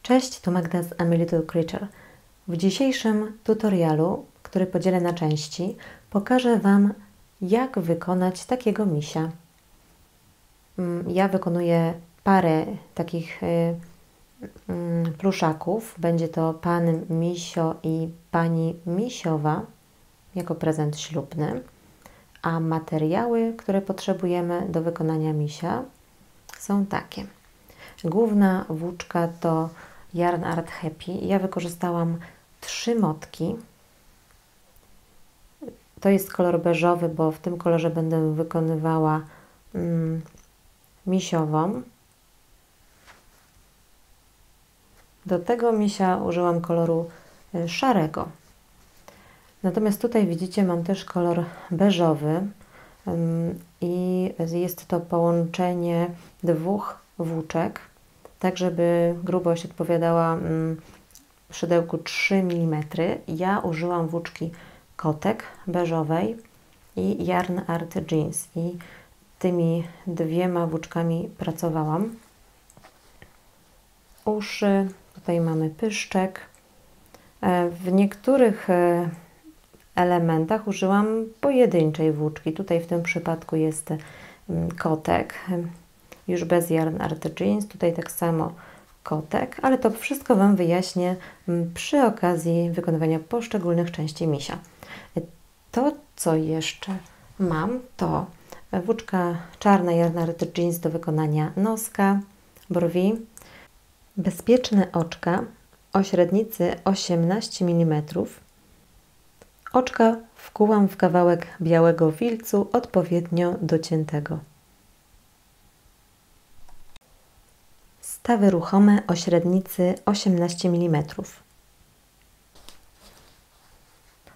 Cześć, tu Magda z I'm a Little Creature. W dzisiejszym tutorialu, który podzielę na części, pokażę Wam, jak wykonać takiego misia. Ja wykonuję parę takich pluszaków. Będzie to pan misio i pani misiowa jako prezent ślubny. A materiały, które potrzebujemy do wykonania misia, są takie. Główna włóczka to Yarn Art Happy. Ja wykorzystałam 3 motki. To jest kolor beżowy, bo w tym kolorze będę wykonywała misiową. Do tego misia użyłam koloru szarego. Natomiast tutaj widzicie, mam też kolor beżowy i jest to połączenie 2 włóczek, tak żeby grubość odpowiadała szydełku 3 mm. Ja użyłam włóczki Kotek beżowej i Yarn Art Jeans i tymi 2 włóczkami pracowałam. Uszy, tutaj mamy pyszczek. W niektórych elementach użyłam pojedynczej włóczki. Tutaj w tym przypadku jest kotek, już bez Yarn Art Jeans. Tutaj tak samo kotek, ale to wszystko Wam wyjaśnię przy okazji wykonywania poszczególnych części misia. To, co jeszcze mam, to włóczka czarna Yarn Art Jeans do wykonania noska, brwi, bezpieczne oczka o średnicy 18 mm. Oczka wkułam w kawałek białego filcu odpowiednio dociętego. Stawy ruchome o średnicy 18 mm.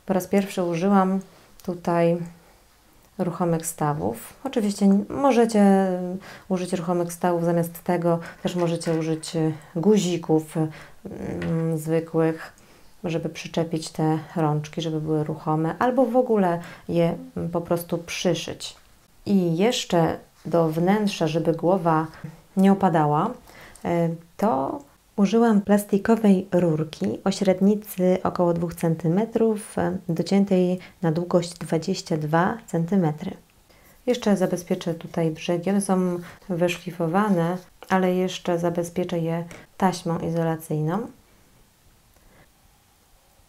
Po raz pierwszy użyłam tutaj ruchomych stawów. Oczywiście możecie użyć ruchomych stawów, zamiast tego też możecie użyć guzików zwykłych, żeby przyczepić te rączki, żeby były ruchome, albo w ogóle je po prostu przyszyć. I jeszcze do wnętrza, żeby głowa nie opadała, to użyłam plastikowej rurki o średnicy około 2 cm, dociętej na długość 22 cm. Jeszcze zabezpieczę tutaj brzegi, one są wyszlifowane, ale jeszcze zabezpieczę je taśmą izolacyjną.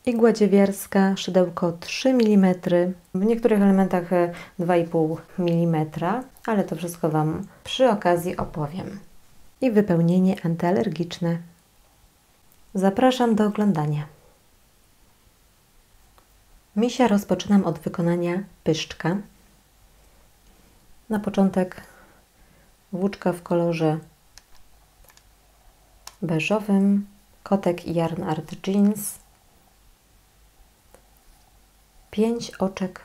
Igła dziewiarska, szydełko 3 mm, w niektórych elementach 2,5 mm, ale to wszystko Wam przy okazji opowiem. I wypełnienie antyalergiczne. Zapraszam do oglądania. Misia rozpoczynam od wykonania pyszczka. Na początek włóczka w kolorze beżowym, kotek i Yarn Art Jeans, 5 oczek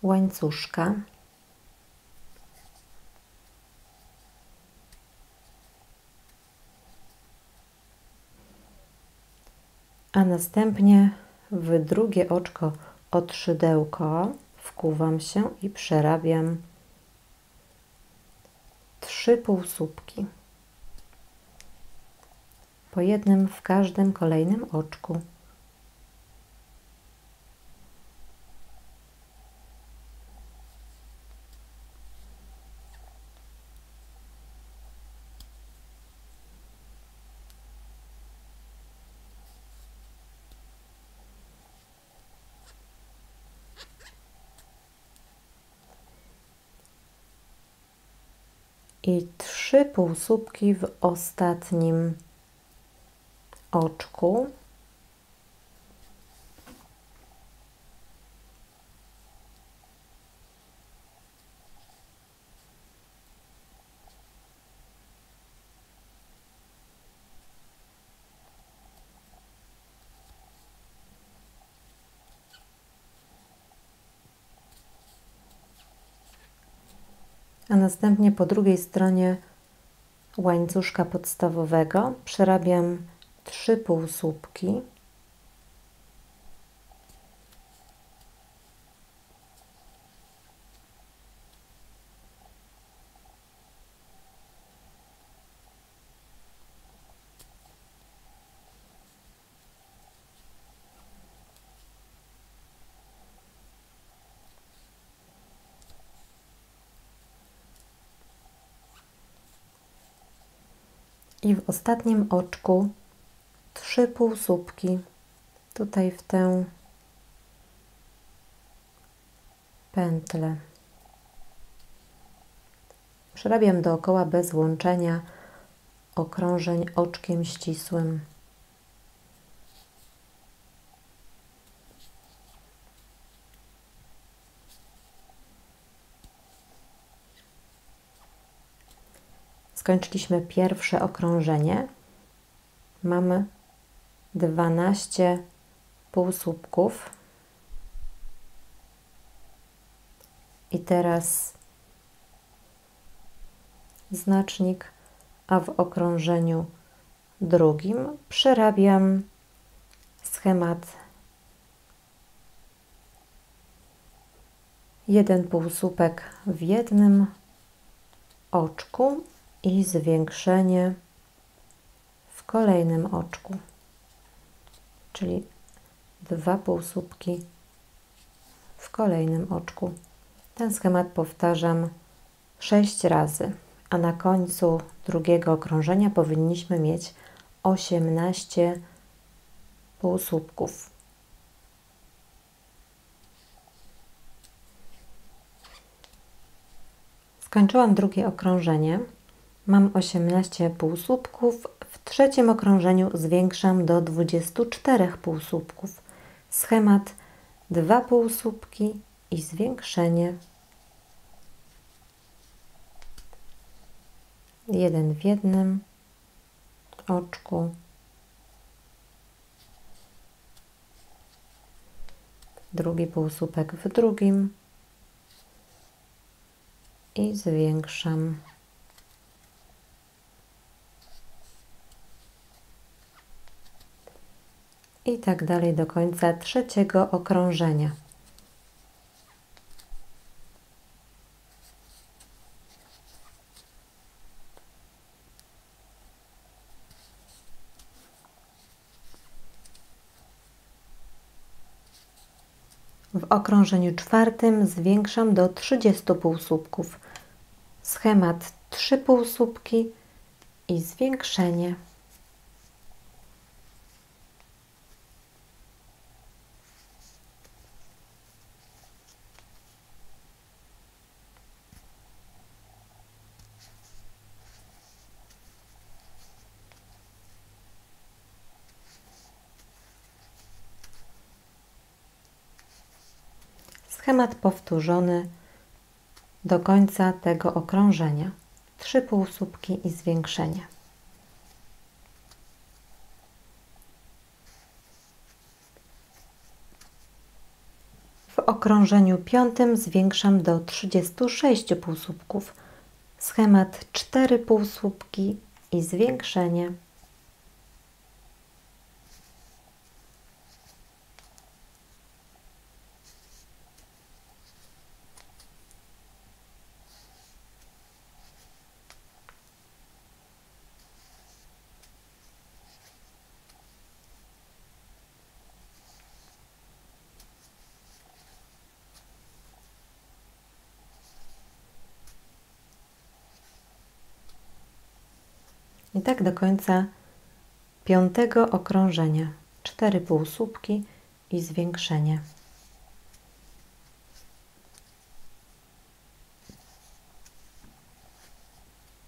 łańcuszka, a następnie w drugie oczko od szydełko wkuwam się i przerabiam 3 półsłupki, po jednym w każdym kolejnym oczku. I 3 półsłupki w ostatnim oczku. A następnie po drugiej stronie łańcuszka podstawowego przerabiam 3 półsłupki I w ostatnim oczku 3 półsłupki tutaj w tę pętlę. Przerabiam dookoła bez łączenia okrążeń oczkiem ścisłym. Skończyliśmy pierwsze okrążenie. Mamy 12 półsłupków. I teraz znacznik, a w okrążeniu drugim przerabiam schemat 1 półsłupek w jednym oczku i zwiększenie w kolejnym oczku, czyli 2 półsłupki w kolejnym oczku. Ten schemat powtarzam 6 razy, a na końcu drugiego okrążenia powinniśmy mieć 18 półsłupków. Skończyłam drugie okrążenie. Mam 18 półsłupków. W trzecim okrążeniu zwiększam do 24 półsłupków. Schemat 2 półsłupki i zwiększenie 1 w jednym oczku, drugi półsłupek w drugim i zwiększam. I tak dalej do końca trzeciego okrążenia. W okrążeniu czwartym zwiększam do 30 półsłupków. Schemat 3 półsłupki i zwiększenie. Schemat powtórzony do końca tego okrążenia. 3 półsłupki i zwiększenie. W okrążeniu piątym zwiększam do 36 półsłupków. Schemat 4 półsłupki i zwiększenie. I tak do końca piątego okrążenia. 4 półsłupki i zwiększenie.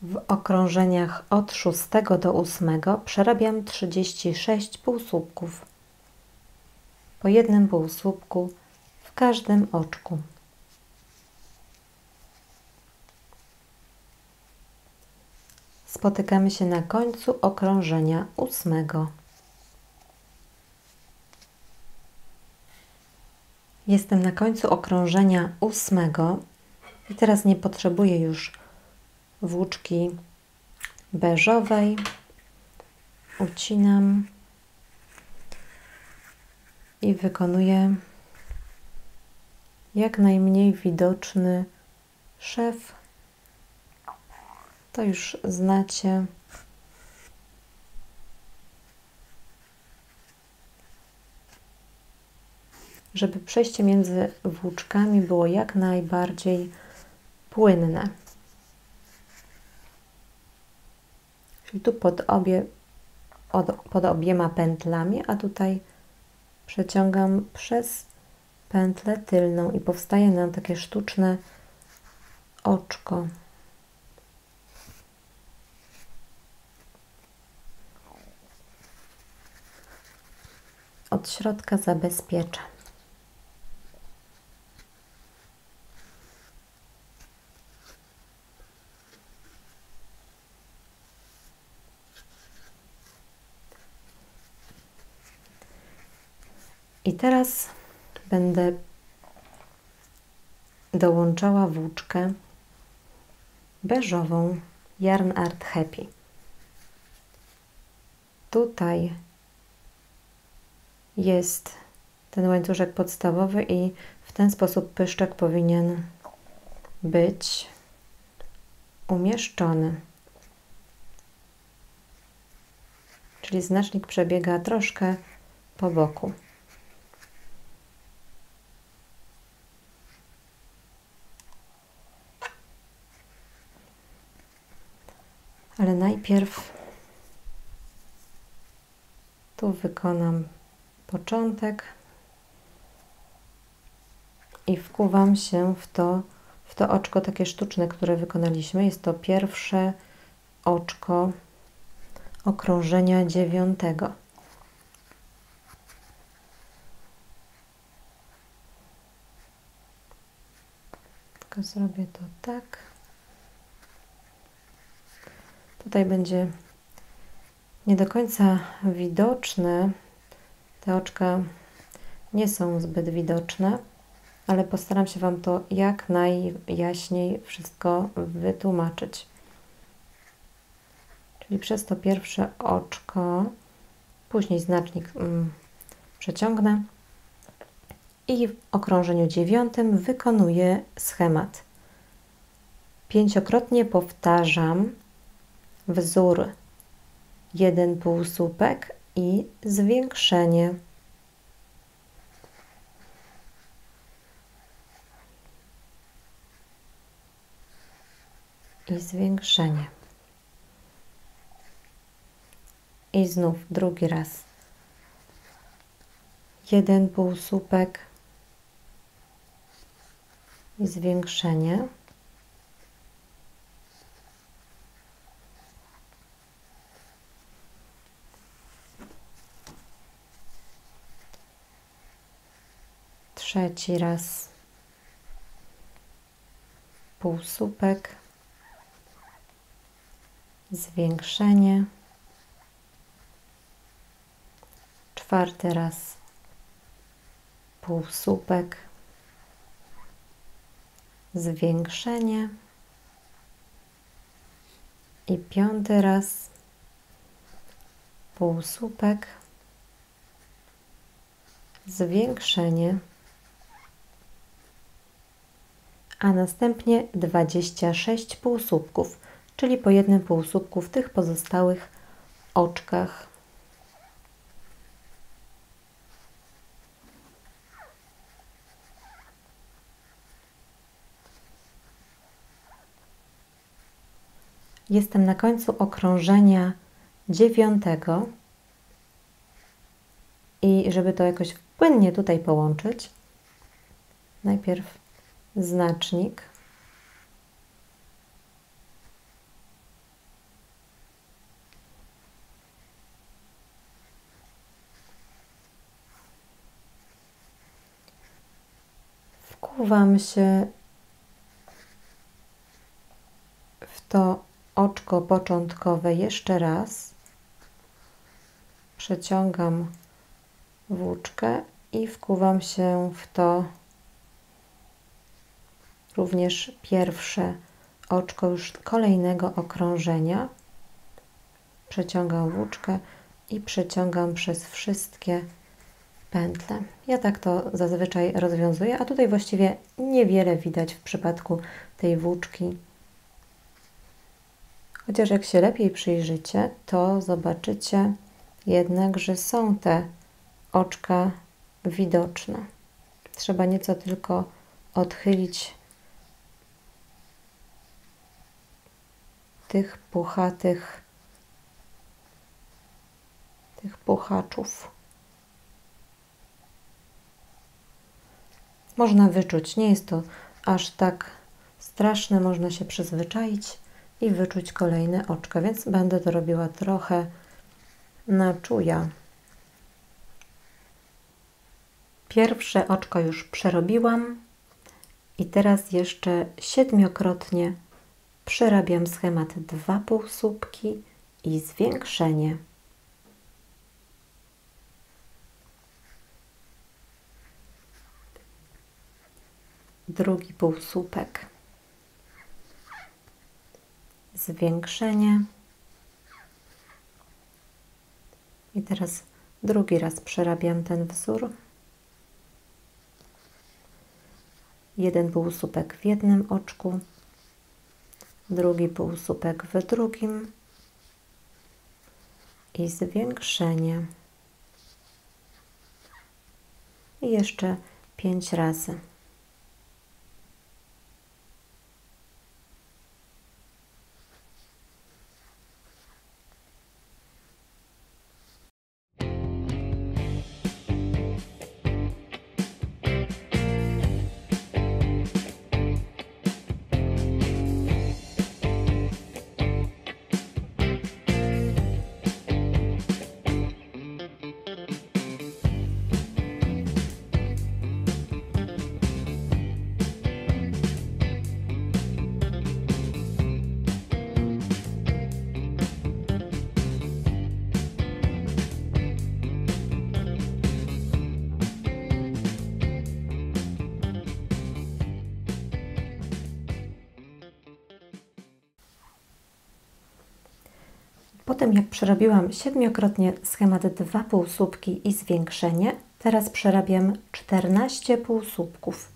W okrążeniach od 6 do 8 przerabiam 36 półsłupków. Po jednym półsłupku w każdym oczku. Spotykamy się na końcu okrążenia 8. Jestem na końcu okrążenia 8 i teraz nie potrzebuję już włóczki beżowej. Ucinam i wykonuję jak najmniej widoczny szef. To już znacie. Żeby przejście między włóczkami było jak najbardziej płynne. Czyli tu pod obiema pętlami, a tutaj przeciągam przez pętlę tylną i powstaje nam takie sztuczne oczko. Od środka zabezpieczę. I teraz będę dołączała włóczkę beżową Yarn Art Happy. Tutaj jest ten łańcuszek podstawowy i w ten sposób pyszczek powinien być umieszczony. Czyli znacznik przebiega troszkę po boku. Ale najpierw tu wykonam początek i wkuwam się w to oczko takie sztuczne, które wykonaliśmy. Jest to pierwsze oczko okrążenia 9. Tylko zrobię to tak. Tutaj będzie nie do końca widoczne. Te oczka nie są zbyt widoczne, ale postaram się Wam to jak najjaśniej wszystko wytłumaczyć. Czyli przez to pierwsze oczko, później znacznik przeciągnę i w okrążeniu 9 wykonuję schemat. 5-krotnie powtarzam wzór 1 półsłupek i zwiększenie. I zwiększenie. I znów drugi raz. 1 półsłupek i zwiększenie. Trzeci raz. Półsłupek, zwiększenie. Czwarty raz. Półsłupek, zwiększenie. I 5. raz. Półsłupek, zwiększenie. A następnie 26 półsłupków, czyli po jednym półsłupku w tych pozostałych oczkach. Jestem na końcu okrążenia 9 i żeby to jakoś płynnie tutaj połączyć, najpierw znacznik, wkuwam się w to oczko początkowe jeszcze raz, przeciągam włóczkę i wkuwam się w to również pierwsze oczko już kolejnego okrążenia. Przeciągam włóczkę i przeciągam przez wszystkie pętle. Ja tak to zazwyczaj rozwiązuję, a tutaj właściwie niewiele widać w przypadku tej włóczki. Chociaż jak się lepiej przyjrzycie, to zobaczycie jednak, że są te oczka widoczne. Trzeba nieco tylko odchylić tych puchatych haczów. Można wyczuć, nie jest to aż tak straszne, można się przyzwyczaić i wyczuć kolejne oczka, więc będę to robiła trochę na czuja. Pierwsze oczko już przerobiłam i teraz jeszcze 7-krotnie przerabiam schemat 2 półsłupki i zwiększenie. Drugi półsłupek, zwiększenie i teraz drugi raz przerabiam ten wzór. Jeden półsłupek w jednym oczku, drugi półsłupek w drugim i zwiększenie. I jeszcze 5 razy. Potem jak przerobiłam 7-krotnie schemat 2 półsłupki i zwiększenie, teraz przerabiam 14 półsłupków.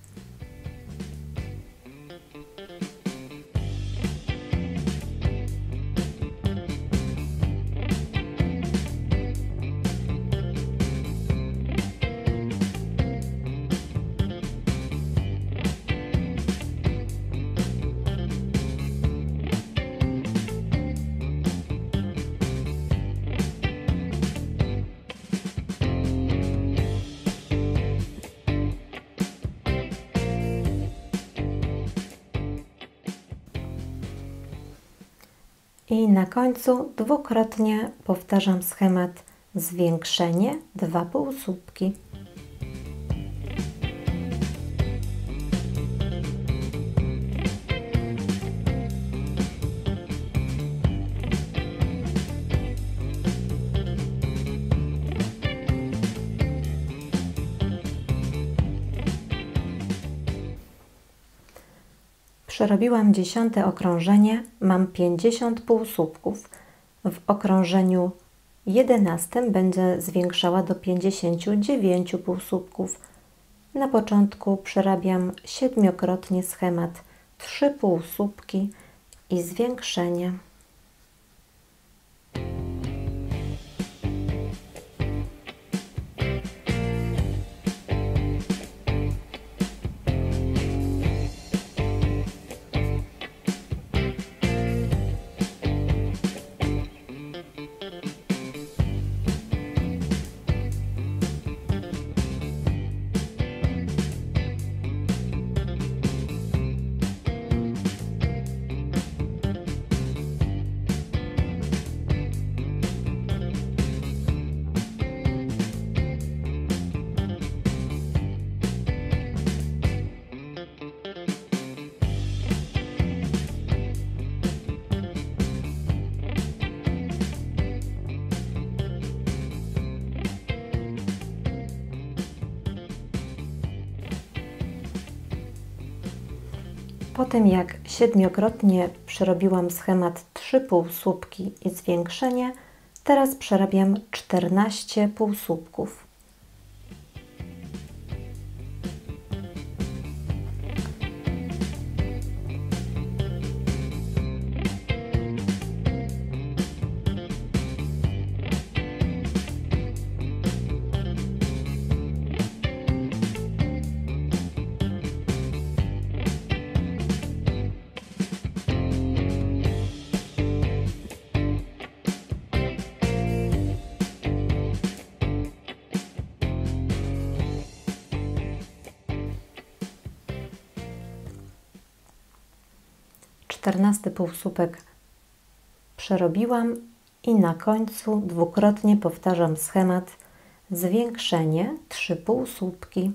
I na końcu 2-krotnie powtarzam schemat zwiększenie 2 półsłupki. Przerobiłam 10. okrążenie, mam 50 półsłupków. W okrążeniu 11 będę zwiększała do 59 półsłupków. Na początku przerabiam 7-krotnie schemat 3 półsłupki i zwiększenie. Potem jak 7-krotnie przerobiłam schemat 3 półsłupki i zwiększenie, teraz przerabiam 14 półsłupków. 14 półsłupek przerobiłam i na końcu dwukrotnie powtarzam schemat zwiększenie 3 półsłupki.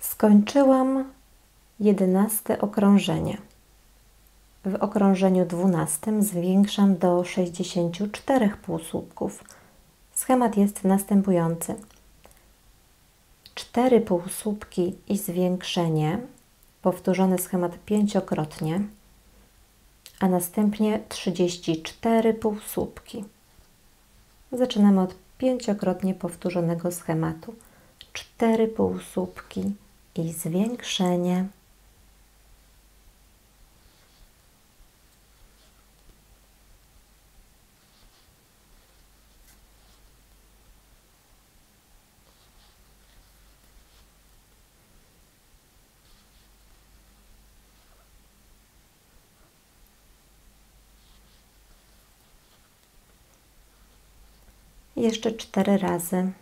Skończyłam 11 okrążenie. W okrążeniu 12 zwiększam do 64 półsłupków. Schemat jest następujący. 4 półsłupki i zwiększenie, powtórzony schemat 5-krotnie, a następnie 34 półsłupki. Zaczynamy od 5-krotnie powtórzonego schematu. 4 półsłupki i zwiększenie. Jeszcze 4 razy.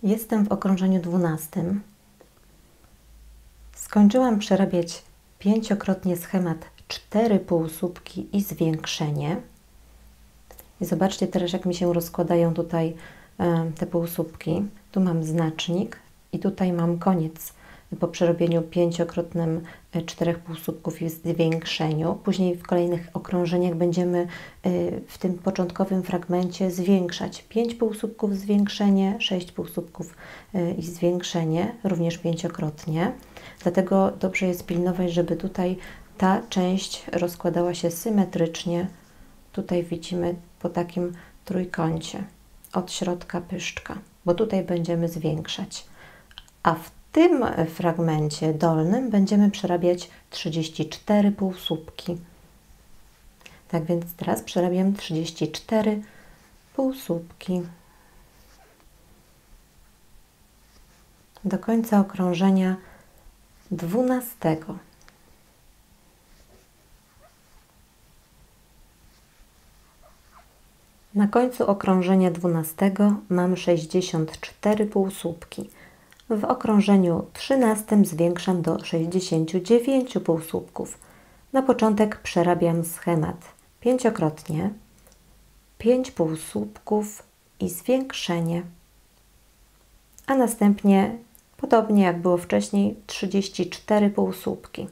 Jestem w okrążeniu 12. Skończyłam przerabiać 5-krotnie schemat 4 półsłupki i zwiększenie. I zobaczcie teraz, jak mi się rozkładają tutaj te półsłupki. Tu mam znacznik i tutaj mam koniec po przerobieniu 5-krotnym 4 półsłupków i zwiększeniu. Później w kolejnych okrążeniach będziemy w tym początkowym fragmencie zwiększać 5 półsłupków zwiększenie, 6 półsłupków i zwiększenie, również 5-krotnie. Dlatego dobrze jest pilnować, żeby tutaj ta część rozkładała się symetrycznie. Tutaj widzimy po takim trójkącie od środka pyszczka, bo tutaj będziemy zwiększać. A w tym fragmencie dolnym będziemy przerabiać 34 półsłupki. Tak więc teraz przerabiam 34 półsłupki. Do końca okrążenia 12. Na końcu okrążenia 12 mam 64 półsłupki. W okrążeniu 13 zwiększam do 69 półsłupków. Na początek przerabiam schemat 5-krotnie, 5 półsłupków i zwiększenie, a następnie, podobnie jak było wcześniej, 34 półsłupki,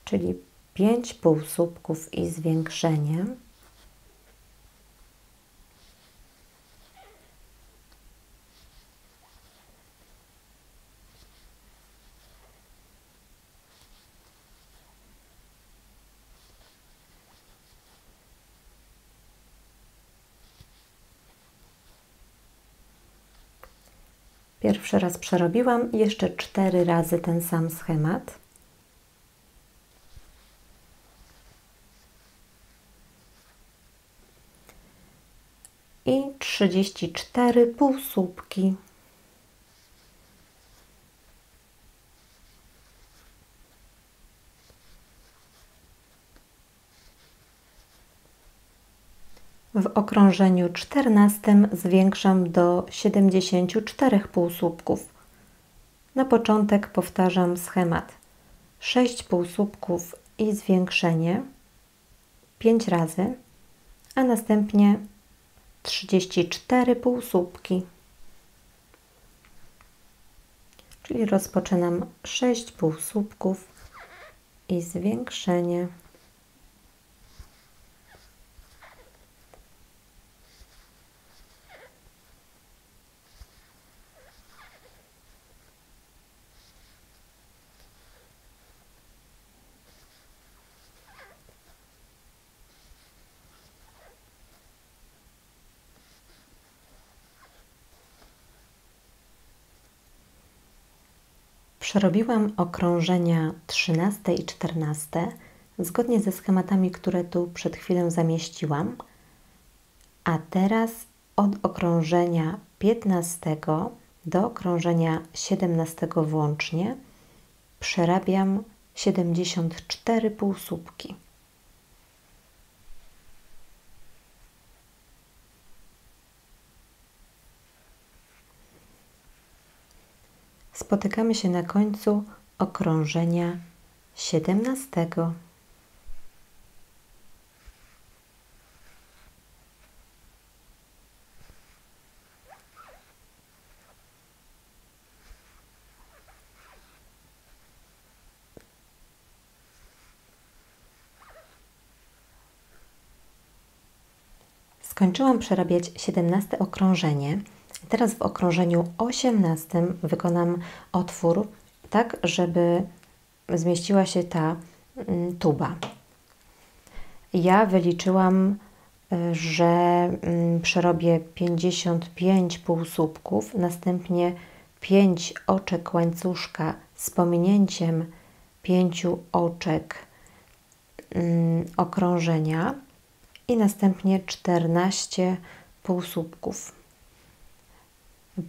czyli 5 półsłupków i zwiększenie. Pierwszy raz przerobiłam, jeszcze 4 razy ten sam schemat. I 34 półsłupki. W okrążeniu 14 zwiększam do 74 półsłupków. Na początek powtarzam schemat 6 półsłupków i zwiększenie 5 razy, a następnie 34 półsłupki. Czyli rozpoczynam 6 półsłupków i zwiększenie. Przerobiłam okrążenia 13 i 14 zgodnie ze schematami, które tu przed chwilą zamieściłam. A teraz od okrążenia 15 do okrążenia 17 włącznie przerabiam 74 półsłupki. Spotykamy się na końcu okrążenia 17. Skończyłam przerabiać 17 okrążenie. Teraz w okrążeniu 18 wykonam otwór tak, żeby zmieściła się ta tuba. Ja wyliczyłam, że przerobię 55 półsłupków, następnie 5 oczek łańcuszka z pominięciem 5 oczek okrążenia i następnie 14 półsłupków.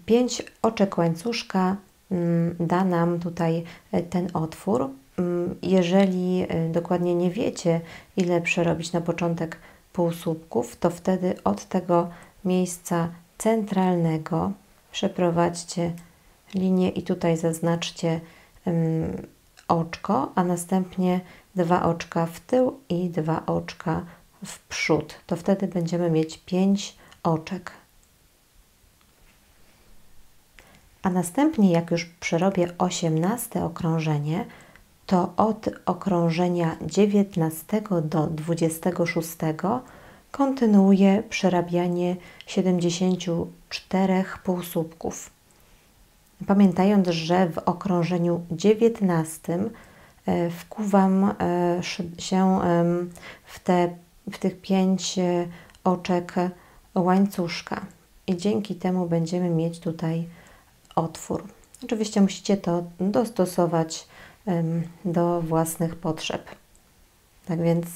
5 oczek łańcuszka da nam tutaj ten otwór. Jeżeli dokładnie nie wiecie, ile przerobić na początek półsłupków, to wtedy od tego miejsca centralnego przeprowadźcie linię i tutaj zaznaczcie oczko, a następnie 2 oczka w tył i 2 oczka w przód. To wtedy będziemy mieć 5 oczek. A następnie, jak już przerobię 18 okrążenie, to od okrążenia 19 do 26 kontynuuję przerabianie 74 półsłupków. Pamiętając, że w okrążeniu 19 wkuwam się w tych 5 oczek łańcuszka i dzięki temu będziemy mieć tutaj otwór. Oczywiście musicie to dostosować do własnych potrzeb. Tak więc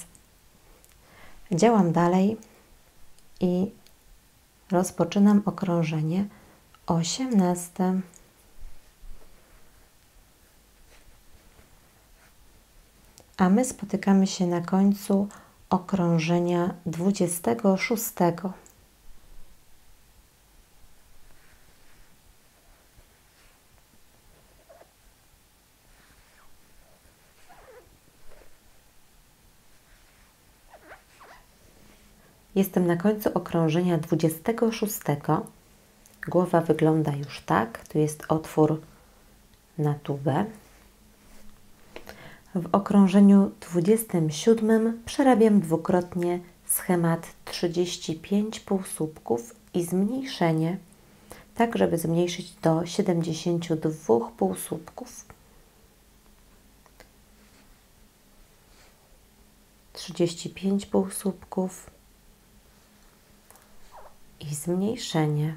działam dalej i rozpoczynam okrążenie 18. A my spotykamy się na końcu okrążenia 26. Jestem na końcu okrążenia 26. Głowa wygląda już tak. Tu jest otwór na tubę. W okrążeniu 27 przerabiam dwukrotnie schemat 35 półsłupków i zmniejszenie, tak żeby zmniejszyć do 72 półsłupków. 35 półsłupków i zmniejszenie.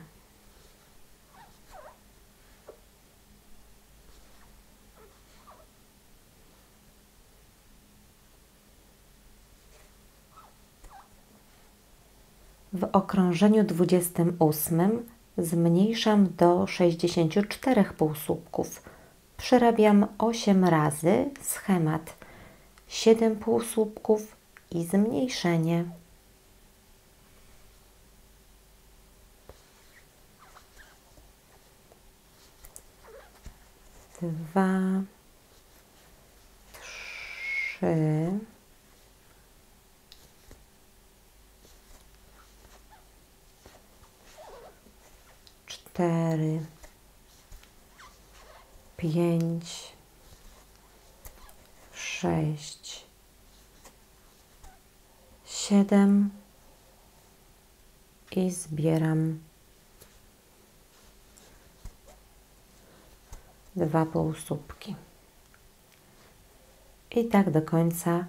W okrążeniu 28 zmniejszam do 64 półsłupków. Przerabiam 8 razy schemat 7 półsłupków i zmniejszenie. Dwa, 3, 4, 4, 5, 6, 7 i zbieram 2 półsłupki. I tak do końca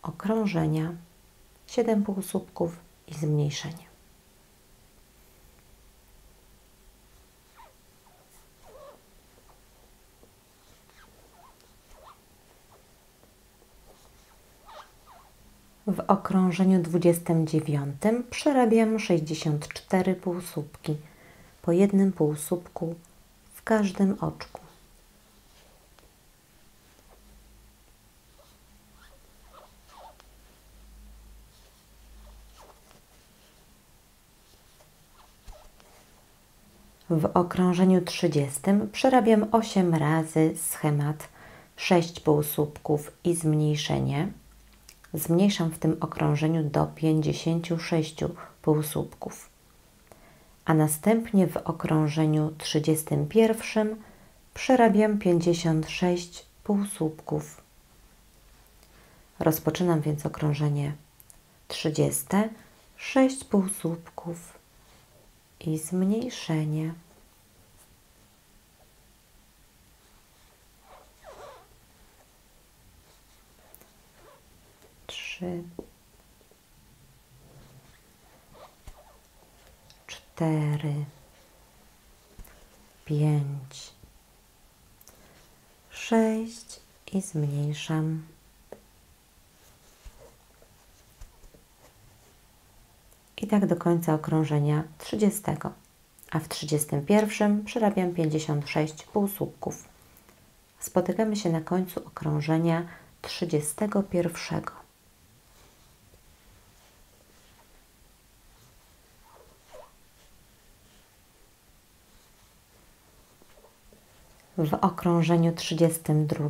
okrążenia, 7 półsłupków i zmniejszenie. W okrążeniu 29 przerabiam 64 półsłupki, po jednym półsłupku w każdym oczku. W okrążeniu 30 przerabiam 8 razy schemat 6 półsłupków i zmniejszenie. Zmniejszam w tym okrążeniu do 56 półsłupków. A następnie w okrążeniu 31 przerabiam 56 półsłupków. Rozpoczynam więc okrążenie 30, 6 półsłupków i zmniejszenie. Trzy, 4, 5, 6 i zmniejszam. I tak do końca okrążenia 30, a w 31 przerabiam 56 półsłupków. Spotykamy się na końcu okrążenia 31. W okrążeniu 32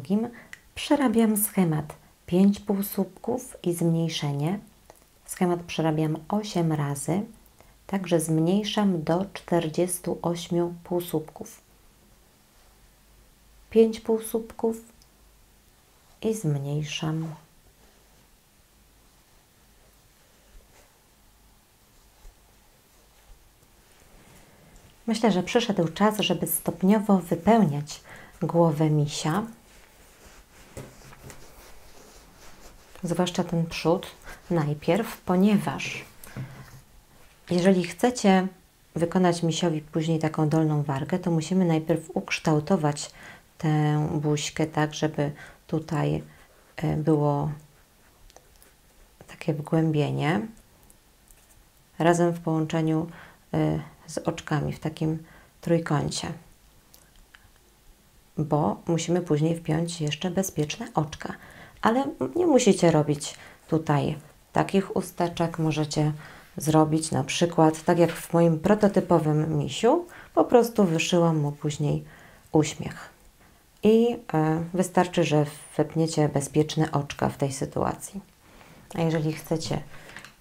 przerabiam schemat 5 półsłupków i zmniejszenie. Schemat przerabiam 8 razy, także zmniejszam do 48 półsłupków. 5 półsłupków i zmniejszam. Myślę, że przyszedł czas, żeby stopniowo wypełniać głowę misia. Zwłaszcza ten przód najpierw, ponieważ jeżeli chcecie wykonać misiowi później taką dolną wargę, to musimy najpierw ukształtować tę buźkę tak, żeby tutaj było takie wgłębienie razem w połączeniu z oczkami w takim trójkącie, bo musimy później wpiąć jeszcze bezpieczne oczka, ale nie musicie robić tutaj takich ustaczek, możecie zrobić na przykład tak jak w moim prototypowym misiu, po prostu wyszyłam mu później uśmiech i wystarczy, że wepniecie bezpieczne oczka w tej sytuacji. A jeżeli chcecie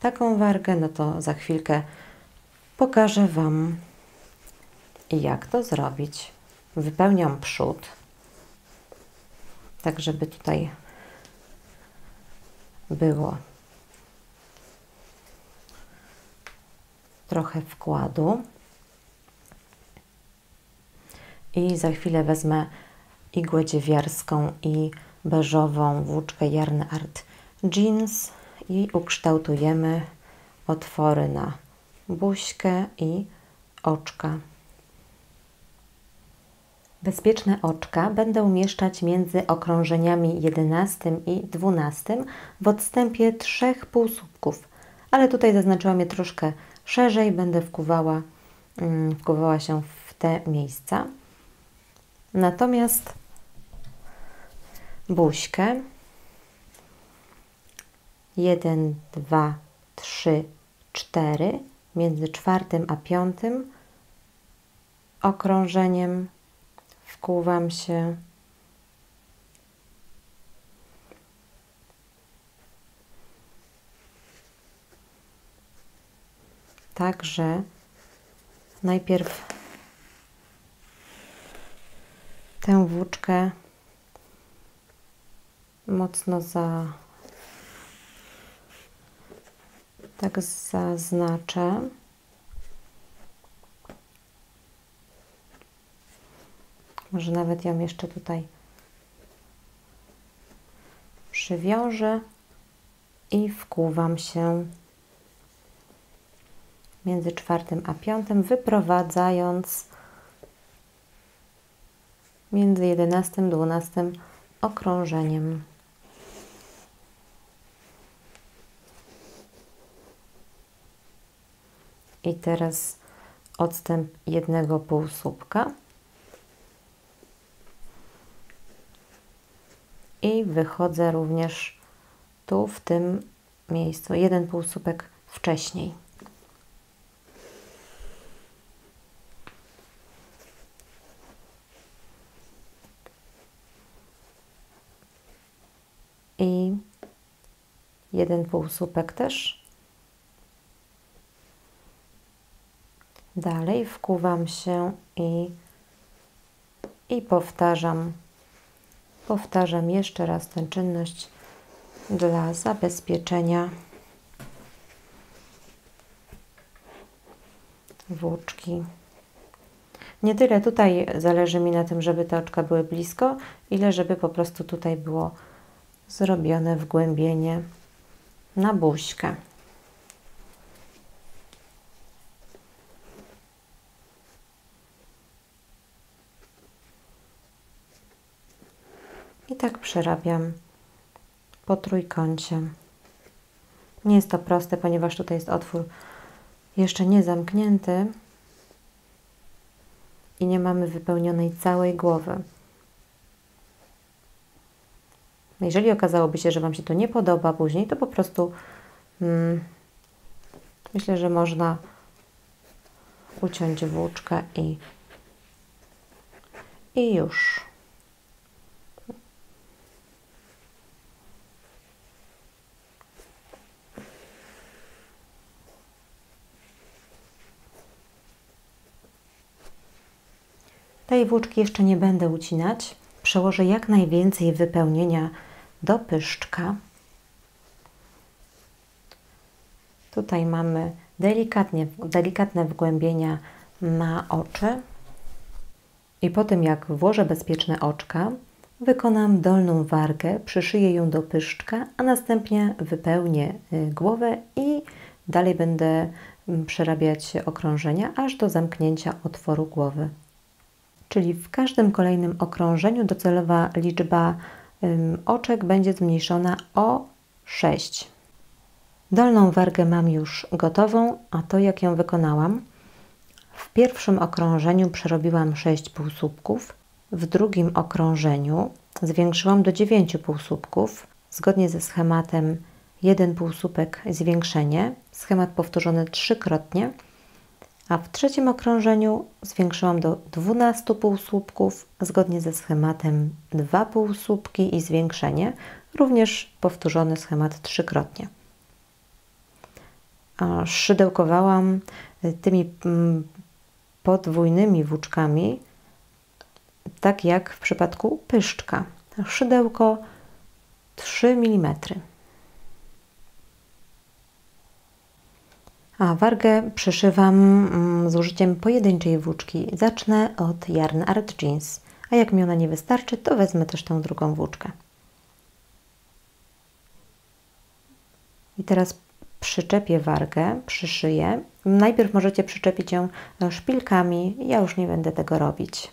taką wargę, no to za chwilkę pokażę Wam, jak to zrobić. Wypełniam przód, tak żeby tutaj było trochę wkładu. I za chwilę wezmę igłę dziewiarską i beżową włóczkę Yarn Art Jeans i ukształtujemy otwory na buźkę i oczka. Bezpieczne oczka będę umieszczać między okrążeniami 11 i 12 w odstępie 3 półsłupków, ale tutaj zaznaczyłam je troszkę szerzej, będę wkuwała się w te miejsca. Natomiast buźkę 1, 2, 3, 4 między 4 a 5 okrążeniem wkuwam się tak, że najpierw tę włóczkę mocno tak zaznaczę. Może nawet ją jeszcze tutaj przywiążę i wkuwam się między 4. a 5, wyprowadzając między 11. a 12. okrążeniem. I teraz odstęp 1 półsłupka i wychodzę również tu w tym miejscu 1 półsłupek wcześniej. I 1 półsłupek też. Dalej wkuwam się i powtarzam jeszcze raz tę czynność dla zabezpieczenia włóczki. Nie tyle tutaj zależy mi na tym, żeby te oczka były blisko, ile żeby po prostu tutaj było zrobione wgłębienie na buźkę. I tak przerabiam po trójkącie. Nie jest to proste, ponieważ tutaj jest otwór jeszcze nie zamknięty i nie mamy wypełnionej całej głowy. Jeżeli okazałoby się, że Wam się to nie podoba później, to po prostu myślę, że można uciąć włóczkę i już. Tej włóczki jeszcze nie będę ucinać. Przełożę jak najwięcej wypełnienia do pyszczka. Tutaj mamy delikatne wgłębienia na oczy. I po tym, jak włożę bezpieczne oczka, wykonam dolną wargę, przyszyję ją do pyszczka, a następnie wypełnię głowę i dalej będę przerabiać okrążenia, aż do zamknięcia otworu głowy. Czyli w każdym kolejnym okrążeniu docelowa liczba oczek będzie zmniejszona o 6. Dolną wargę mam już gotową, a to jak ją wykonałam. W pierwszym okrążeniu przerobiłam 6 półsłupków, w drugim okrążeniu zwiększyłam do 9 półsłupków, zgodnie ze schematem 1 półsłupek zwiększenie, schemat powtórzony 3-krotnie, a w trzecim okrążeniu zwiększyłam do 12 półsłupków, zgodnie ze schematem 2 półsłupki i zwiększenie, również powtórzony schemat 3-krotnie. Szydełkowałam tymi podwójnymi włóczkami, tak jak w przypadku pyszczka. Szydełko 3 mm. A wargę przyszywam z użyciem pojedynczej włóczki. Zacznę od Yarn Art Jeans, a jak mi ona nie wystarczy, to wezmę też tą drugą włóczkę. I teraz przyczepię wargę, przyszyję. Najpierw możecie przyczepić ją szpilkami, ja już nie będę tego robić.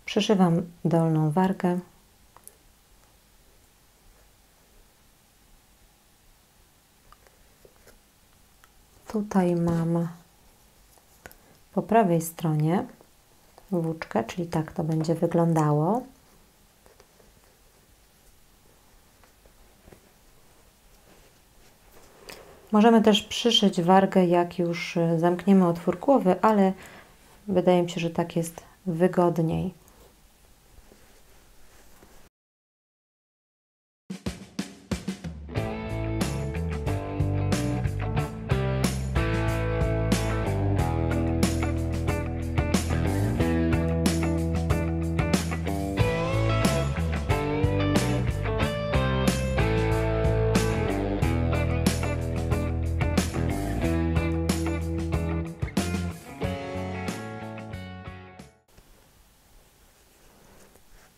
Przyszywam dolną wargę. Tutaj mam po prawej stronie włóczkę, czyli tak to będzie wyglądało. Możemy też przyszyć wargę, jak już zamkniemy otwór głowy, ale wydaje mi się, że tak jest wygodniej.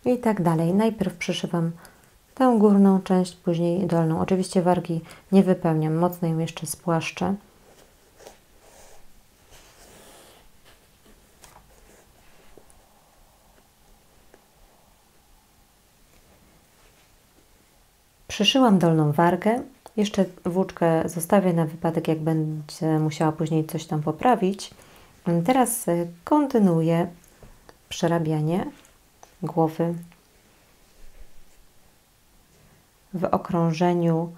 i tak dalej. Najpierw przyszywam tę górną część, później dolną. Oczywiście wargi nie wypełniam, mocno ją jeszcze spłaszczę. Przyszyłam dolną wargę. Jeszcze włóczkę zostawię na wypadek, jak będę musiała później coś tam poprawić. Teraz kontynuuję przerabianie głowy w okrążeniu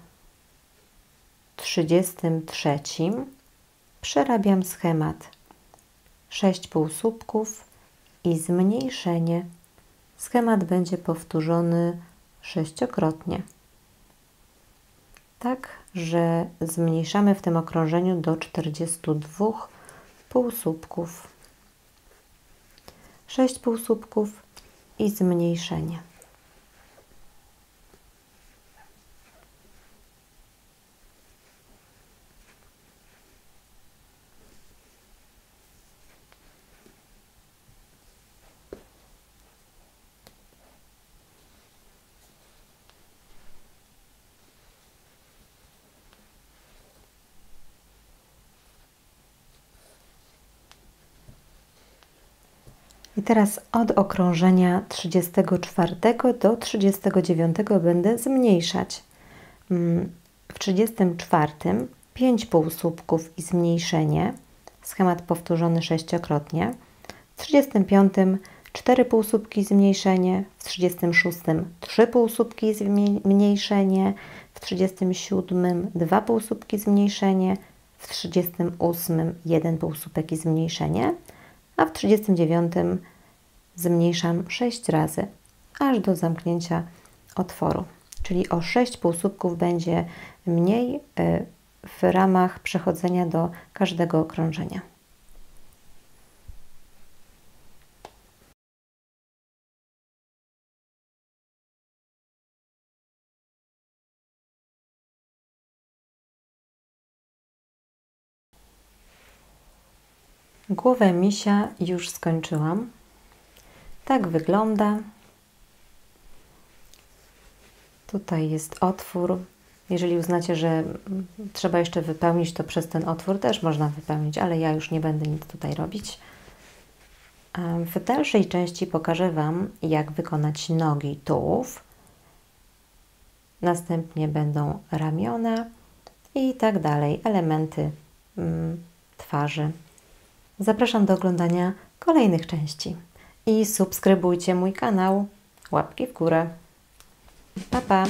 33. Przerabiam schemat 6 półsłupków i zmniejszenie. Schemat będzie powtórzony 6-krotnie. Tak, że zmniejszamy w tym okrążeniu do 42 półsłupków. 6 półsłupków i zmniejszenie. I teraz od okrążenia 34 do 39 będę zmniejszać. W 34 5 półsłupków i zmniejszenie. Schemat powtórzony 6-krotnie. W 35 4 półsłupki zmniejszenie. W 36 3 półsłupki zmniejszenie. W 37 2 półsłupki zmniejszenie. W 38 1 półsłupek i zmniejszenie. A w 39 zmniejszam 6 razy, aż do zamknięcia otworu. Czyli o 6 półsłupków będzie mniej w ramach przechodzenia do każdego okrążenia. Głowę misia już skończyłam. Tak wygląda. Tutaj jest otwór. Jeżeli uznacie, że trzeba jeszcze wypełnić, to przez ten otwór też można wypełnić, ale ja już nie będę nic tutaj robić. W dalszej części pokażę Wam, jak wykonać nogi, tułów. Następnie będą ramiona i tak dalej, elementy twarzy. Zapraszam do oglądania kolejnych części i subskrybujcie mój kanał. Łapki w górę. Pa, pa!